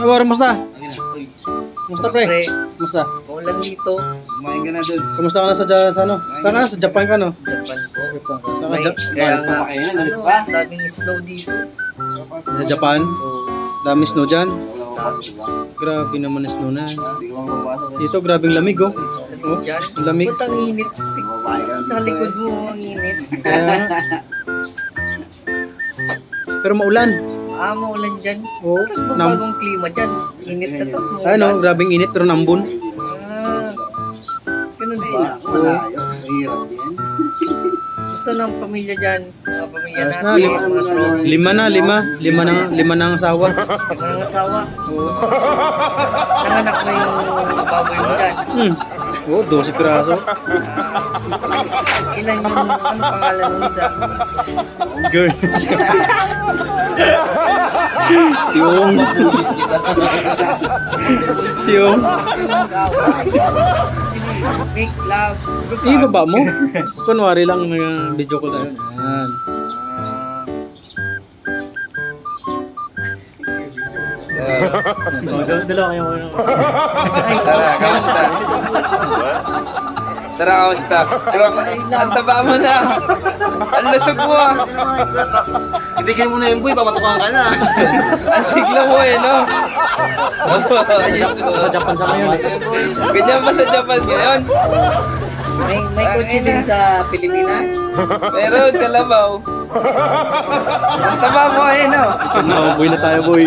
Baro, musta? Musta pre? Musta? Maulan dito. Kumain ka na dun. Kumusta ka na sa ano? Saan ka? Sa Japan ka no? Japan po. Saan ka? Kaya nga, Kumakain na, ganito ano, pa. daming snow dito. Sa Japan? Oo. Dami snow dyan? Wala ko pa, diba? Grabe naman na snow na. Hindi ko mababasa. Dito, grabing lamig oh. Oh, Diyan. ang lamig. Ba't ang init? Kumain ka na Sa likod mo, ang init. Kaya nga. Pero maulan. Maulan dyan. Oo. Saan ba bagong klima dyan? Init na tapos maulan. Ano, grabing init pero nambun. Ganun Ay, ba? naku, malayo. Mahirap yan. Gusto ng pamilya dyan? Mga pamilya Ayos natin, na, mga tropa. lima na ang asawa. Mga ng asawa. Oo. Nanganak na yung baboy mo dyan. Oo, 12 piraso. Ilan yung, ano pangalan ng isa? Girl. Si Ong. Si Ong. Make love. Ibaba mo. Kunwari lang video ko tayo. Yan. Dalawa kayo. Tara, kamusta? Tara, kamusta? Ang taba mo na. Ang lusog mo ah. Itigil mo na yung boy, papatukan ka na. Ang sigla mo eh, no? Sa Japan sa ngayon eh. Ganyan ba sa Japan ngayon? May kotse din sa Pilipinas. Meron, kalabaw. Ang taba mo eh, no? Boy na tayo boy.